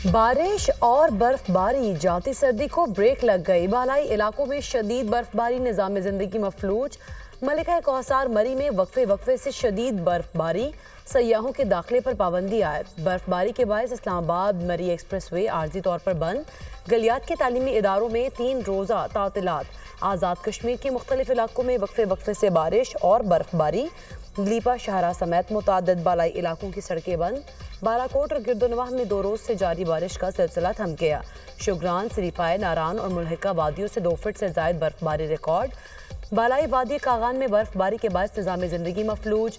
बारिश और बर्फबारी, जाती सर्दी को ब्रेक लग गई। बालाई इलाकों में शदीद बर्फबारी, निज़ाम ज़िंदगी मफलूज। मलिका कौसार मरी में वक्फे से शदीद बर्फबारी, सयाहों के दाखिले पर पाबंदी आयद। बर्फबारी के बायस इस्लामाबाद मरी एक्सप्रेस वे आर्जी तौर पर बंद। गलियात के तालीमी इदारों में 3 रोज़ा तातिलात। आज़ाद कश्मीर के मुख्तलिफ इलाकों में वक्फे से बारिश और बर्फबारी। लीपा शहरा समेत मुतादिद बालाई इलाकों की सड़कें बंद। बालाकोट और गिरदोनवाह में 2 रोज से जारी बारिश का सिलसिला थम गया। शुगरान, सिरीपाए, नारान और मुल्हिका वादियों से 2 फीट से जायद बर्फबारी रिकॉर्ड। बालाई वादी कागान में बर्फबारी के बाद निज़ाम ज़िंदगी मफलूज।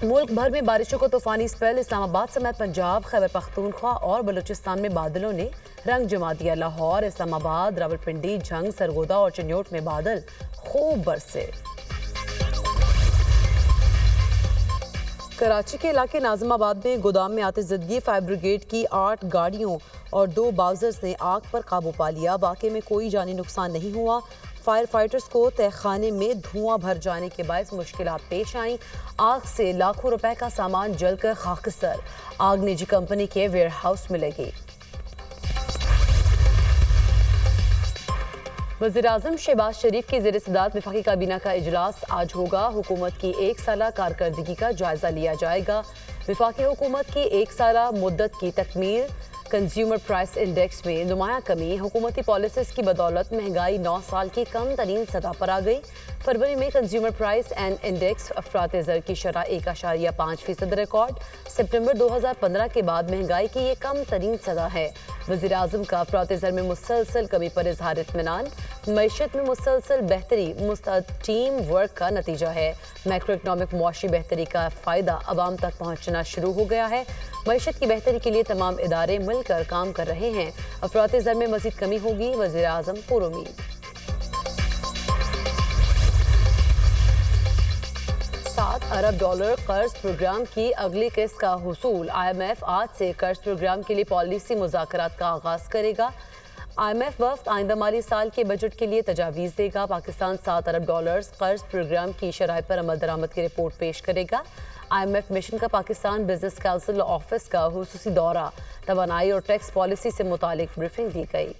मुल्क भर में बारिशों को तूफानी स्पेल। इस्लामाबाद समेत पंजाब, खैबर पख्तूनख्वा और बलूचिस्तान में बादलों ने रंग जमा दिया। लाहौर, इस्लामाबाद, रावलपिंडी, झंग, सरगोदा और चिन्योट में बादल खूब बरसे। कराची के इलाके नाज़िमाबाद में गोदाम में आतिशज़दगी, फायर ब्रिगेड की 8 गाड़ियों और 2 बाउजर्स ने आग पर काबू पा लिया। वाक़े में कोई जानी नुकसान नहीं हुआ। फायर फाइटर्स को तहखाने में धुआं भर जाने के बायस मुश्किलात पेश आईं। आग से लाखों रुपए का सामान जलकर खाकसर। आग निजी कंपनी के वेयर हाउस में लगी। वज़ीर-ए-आज़म शहबाज शरीफ की ज़ेर सदारत वफाकी काबीना का इजलास आज होगा। हुकूमत की 1 साला कारकर्दगी का जायजा लिया जाएगा। वफाकी हुकूमत की 1 साला मुद्दत की तकमील। कंज्यूमर प्राइस इंडेक्स में नुमाया कमी। हुकूमती पॉलिसीज़ की बदौलत महंगाई 9 साल की कम तरीन सतह पर आ गई। फरवरी में कंज्यूमर प्राइस एंड इंडेक्स अफरात ज़र की शरह 1.5% रिकॉर्ड। सितंबर 2015 के बाद महंगाई की ये कम तरीन सतह है। वज़ीर-ए-आज़म का अफरात ज़र में मुसलसल कमी पर इजहार इत्मीनान। मईशत में मुसलसल बेहतरी टीम वर्क का नतीजा है। मैक्रो इकनॉमिक मुआशी बेहतरी का फ़ायदा आवाम तक पहुँचना शुरू हो गया है। मईशत की बेहतरी के लिए तमाम इदारे मिलकर काम कर रहे हैं। अफरात ज़र में मज़ीद कमी होगी, वज़ीर-ए-आज़म पुरुमीद। 7 अरब डॉलर कर्ज प्रोग्राम की अगली किस्त का हुसूल। IMF आज से कर्ज प्रोग्राम के लिए पॉलिसी मुज़ाकरात का आगाज़ करेगा। IMF वफ़द आइंदा माली साल के बजट के लिए तजावीज़ देगा। पाकिस्तान 7 अरब डॉलर्स कर्ज प्रोग्राम की शराइ पर अमल दरामद की रिपोर्ट पेश करेगा। IMF मिशन का पाकिस्तान बिजनेस काउंसिल ऑफिस का हुसूसी दौरा। तवानाई और टैक्स पॉलिसी से मुतालिक ब्रीफिंग दी गई।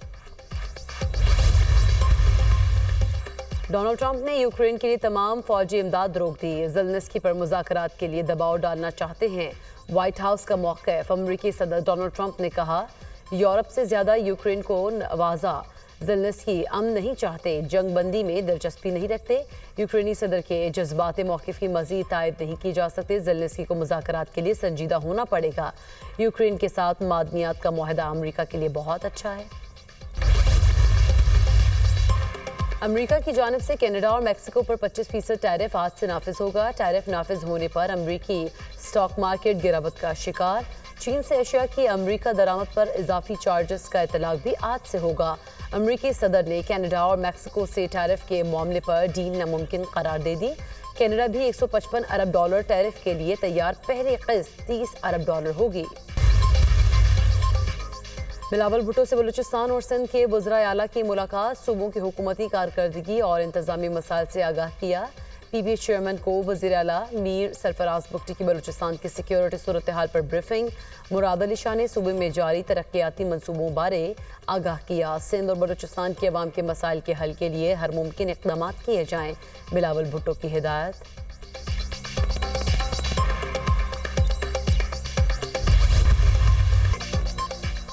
डोनाल्ड ट्रंप ने यूक्रेन के लिए तमाम फौजी इमदाद रोक दी। ज़ेलेंस्की पर मुज़ाकरात के लिए दबाव डालना चाहते हैं। व्हाइट हाउस का मौक़िफ़। अमरीकी सदर डोनाल्ड ट्रंप ने कहा, यूरोप से ज़्यादा यूक्रेन को नवाजा। ज़ेलेंस्की अमन नहीं चाहते, जंग बंदी में दिलचस्पी नहीं रखते। यूक्रेनी सदर के जज्बात मौक़िफ़ की मज़ीद तायद नहीं की जा सकती। ज़ेलेंस्की को मुज़ाकरात के लिए संजीदा होना पड़ेगा। यूक्रेन के साथ मादनियात का मुआहदा अमरीका के लिए बहुत अच्छा है। अमरीका की जानिब से कनाडा और मैक्सिको पर 25% टैरिफ आज से नाफिज होगा। टैरिफ नाफिज होने पर अमरीकी स्टॉक मार्केट गिरावट का शिकार। चीन से एशिया की अमरीका दरामद पर इजाफी चार्जेस का इतलाक भी आज से होगा। अमरीकी सदर ने कनाडा और मैक्सिको से टैरिफ के मामले पर डील नामुमकिन करार दे दी। कनाडा भी 155 अरब डॉलर टैरिफ के लिए तैयार। पहली किस्त 30 अरब डॉलर होगी। बिलावल भुट्टो से बलूचिस्तान और सिंध के वज़राए आला की मुलाकात। सूबों की हुकूमती कारकर्दगी और इंतजामी मसाइल से आगाह किया। PBA चेयरमैन को वज़ीर आला मीर सरफराज बुगटी की बलूचिस्तान की सिक्योरिटी सूरत हाल पर ब्रीफिंग। मुराद अली शाह ने सूबे में जारी तरक्याती मनसूबों बारे आगाह किया। सिंध और बलूचिस्तान के अवाम के मसाइल के हल के लिए हर मुमकिन इक़दाम किए जाएँ, बिलावल भुट्टो की हिदायत।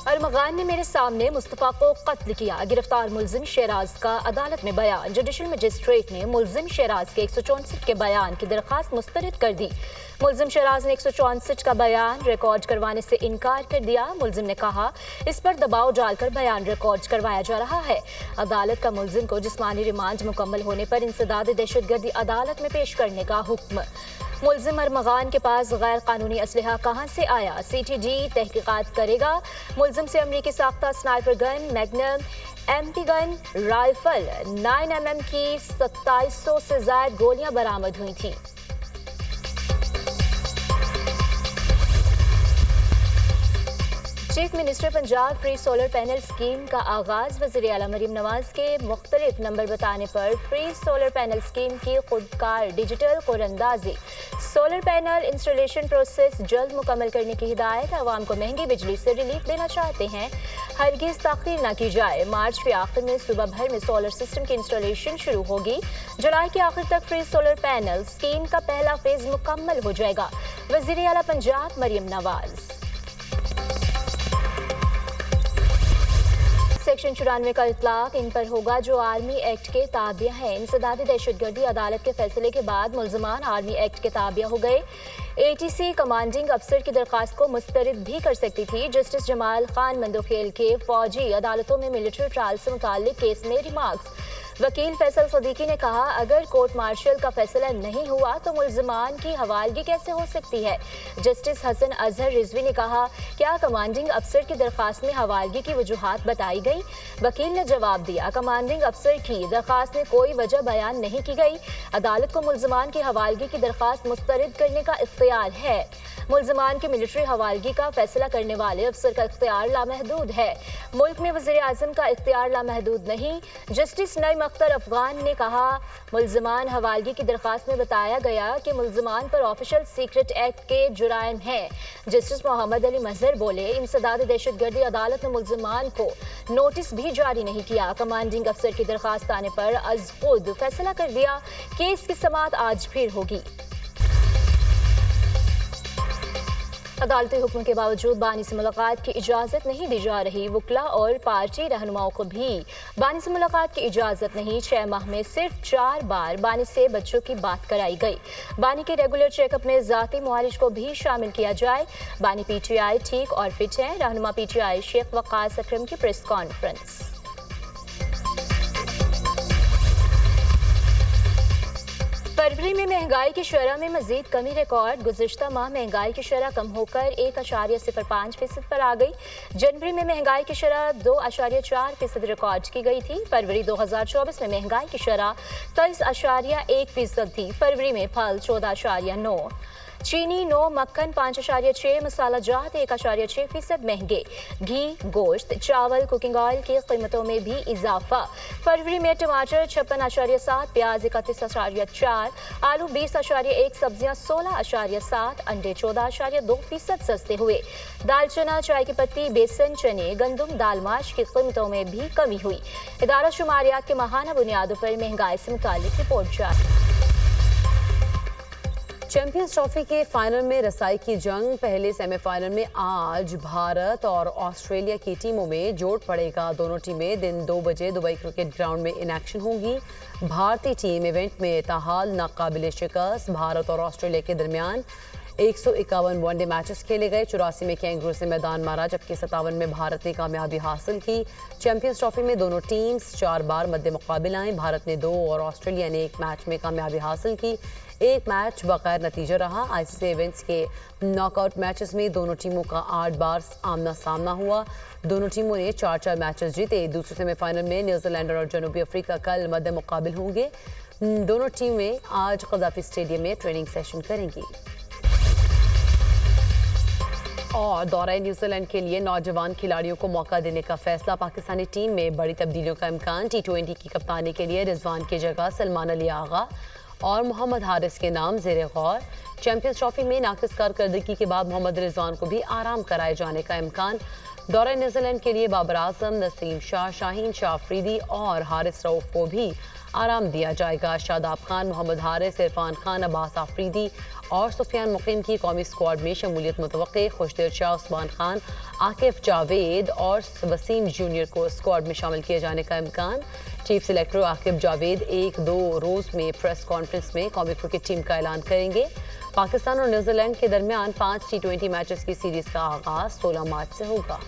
अरमगान ने मेरे सामने मुस्तफ़ा को कत्ल किया। गिरफ्तार मुलजिम शहराज का अदालत में बयान। जुडिशल मजिस्ट्रेट ने मुलजिम शहराज के 164 के बयान की दरख्वास्त मुस्तरद कर दी। मुलजिम शहराज ने 164 का बयान रिकॉर्ड करवाने से इनकार कर दिया। मुलजिम ने कहा, इस पर दबाव डालकर बयान रिकॉर्ड करवाया जा रहा है। अदालत का मुलजिम को जिस्मानी रिमांड मुकम्मल होने पर इंसदाद दहशतगर्दी अदालत में पेश करने का हुक्म। मुलजिम अरमगान के पास गैर कानूनी असलहा कहाँ से आया? CTD तहकीकात करेगा। मुलजिम से अमरीकी साख्ता sniper gun, magnum MP gun, rifle 9mm की 2700 से ज्यादा गोलियां बरामद हुई थी। Chief minister Punjab free solar panel scheme का आगाज। वज़ीर आला मरीम नवाज के मुख्तलिफ नंबर बताने पर फ्री सोलर पैनल स्कीम की खुदकार डिजिटल कुरअंदाजी। सोलर पैनल इंस्टॉलेशन प्रोसेस जल्द मुकम्मल करने की हिदायत। आवाम को महंगी बिजली से रिलीफ देना चाहते हैं, हरगिज ताख़ीर न की जाए। मार्च के आखिर में सूबा भर में सोलर सिस्टम की इंस्टॉलेशन शुरू होगी। जुलाई के आखिर तक फ्री सोलर पैनल स्कीम का पहला फेज मुकम्मल हो जाएगा। वज़ीर आला पंजाब मरीम नवाज। सेक्शन 94 का इतलाक इन पर होगा जो आर्मी एक्ट के ताबिया हैं। इंसदादी दहशतगर्दी अदालत के फैसले के बाद मुल्ज़मान आर्मी एक्ट के ताबिया हो गए। ATC कमांडिंग अफसर की दरख्वास्त को मुस्तरद भी कर सकती थी। जस्टिस जमाल खान मंदोखेल के फौजी अदालतों में मिलिट्री ट्रायल से मुताल्लिक केस में रिमार्क्स। वकील फैसल सदीकी ने कहा, अगर कोर्ट मार्शल का फैसला नहीं हुआ तो मुल्ज़मान की हवालगी कैसे हो सकती है। जस्टिस हसन अजहर रिजवी ने कहा, क्या कमांडिंग अफसर की दरख्वास्त में हवालगी की वजूहात बताई गई। वकील ने जवाब दिया, कमांडिंग अफसर की दरख्वास्त में कोई वजह बयान नहीं की गई। अदालत को मुल्ज़मान की हवालगी की दरख्वास्त मुस्तरद करने का इख्तियार है। मुल्ज़मान की मिलिट्री हवालगी का फैसला करने वाले अफसर का इख्तियार लामहदूद है। मुल्क में वज़ीर आज़म का इख्तियार लामहदूद नहीं। जस्टिस नईम अख्तर अफगान ने कहा, मुल्ज़मान हवालगी की दरख्वास्त में बताया गया कि मुल्ज़मान पर ऑफिशियल सीक्रेट एक्ट के जुराइम हैं। जस्टिस मोहम्मद अली मजहर बोले, इंसदादी दहशतगर्दी अदालत ने मुल्ज़मान को नोटिस भी जारी नहीं किया। कमांडिंग अफसर की दरख्वास्त आने पर अज खुद फैसला कर दिया। केस की समाअत आज फिर होगी। अदालती हुक्म के बावजूद बानी से मुलाकात की इजाज़त नहीं दी जा रही। वकला और पार्टी रहनुमाओं को भी बानी से मुलाकात की इजाज़त नहीं। 6 माह में सिर्फ 4 बार बानी से बच्चों की बात कराई गई। बानी के रेगुलर चेकअप में ज़ाती मुआलिज को भी शामिल किया जाए। बानी PTI ठीक और फिट है। रहनुमा PTI शेख वक़ास अकरम की प्रेस कॉन्फ्रेंस। फरवरी में महंगाई की शरह में मजीद कमी रिकॉर्ड। गुज़िश्ता माह महंगाई की शरह कम होकर 1.05% पर आ गई। जनवरी में महंगाई की शरह 2.4% रिकॉर्ड की गई थी। फरवरी 2024 में महंगाई की शरह 23.1% थी। फरवरी में फल 14.9, चीनी 9, मक्खन 5.6, मसाला जात 1.6% महंगे। घी, गोश्त, चावल, कुकिंग ऑयल की कीमतों में भी इजाफा। फरवरी में टमाटर 56.7, प्याज 31.4, आलू 20.1, सब्जियां 16.7, अंडे 14.2% सस्ते हुए। दालचना, चाय की पत्ती, बेसन, चने, गंदम, दालमाश की कीमतों में भी कमी हुई। इदारा शुमारियात के माहाना बुनियादों पर महंगाई से मुताल्लिक रिपोर्ट जारी। चैंपियंस ट्रॉफी के फाइनल में रसाई की जंग। पहले सेमीफाइनल में आज भारत और ऑस्ट्रेलिया की टीमों में जोड़ पड़ेगा। दोनों टीमें दिन 2 बजे दुबई क्रिकेट ग्राउंड में इन एक्शन होंगी। भारतीय टीम इवेंट में ताहाल नाकाबिले शिकस्त। भारत और ऑस्ट्रेलिया के दरमियान 151 वनडे मैचेस खेले गए। 84 में कैंगरूज ने मैदान मारा, जबकि 57 में भारत ने कामयाबी हासिल की। चैंपियंस ट्रॉफी में दोनों टीम्स 4 बार मद्दे मुकाबिल आए। भारत ने 2 और ऑस्ट्रेलिया ने 1 मैच में कामयाबी हासिल की। एक मैच बगैर नतीजा रहा। ICC इवेंट्स के नॉकआउट मैचेस में दोनों टीमों का 8 बार आमना सामना हुआ। दोनों टीमों ने 4-4 मैचेस जीते। दूसरे सेमीफाइनल में न्यूजीलैंड और जनूबी अफ्रीका कल मद्दे मुकाबिल होंगे। दोनों टीमें आज कज़ाफी स्टेडियम में ट्रेनिंग सेशन करेंगी। और दौरे न्यूजीलैंड के लिए नौजवान खिलाड़ियों को मौका देने का फैसला। पाकिस्तानी टीम में बड़ी तब्दीलियों का इम्कान। T20 की कप्तानी के लिए रिजवान की जगह सलमान अली आगा और मोहम्मद हारिस के नाम ज़ेरे गौर। चैंपियंस ट्रॉफी में नाकिस कारकर्दगी के बाद मोहम्मद रिजवान को भी आराम कराए जाने का इम्कान। दौरे न्यूजीलैंड के लिए बाबर आजम, नसीम शाह, शाहीन शाह अफरीदी और हारिस रऊफ को भी आराम दिया जाएगा। शादाब खान, मोहम्मद हारिस, इरफान खान, अब्बास आफरीदी और सुफियान मुकीम की कौमी स्क्वाड में शमूलियत मुतवक्के। खुशदिल शाह, उस्मान खान, आकिफ जावेद और वसीम जूनियर को स्क्वाड में शामिल किए जाने का इम्कान। चीफ सिलेक्टर आकिफ जावेद 1-2 रोज़ में प्रेस कॉन्फ्रेंस में कौमी क्रिकेट टीम का ऐलान करेंगे। पाकिस्तान और न्यूजीलैंड के दरमियान 5 T20 मैचेस की सीरीज का आगाज 16 मार्च से होगा।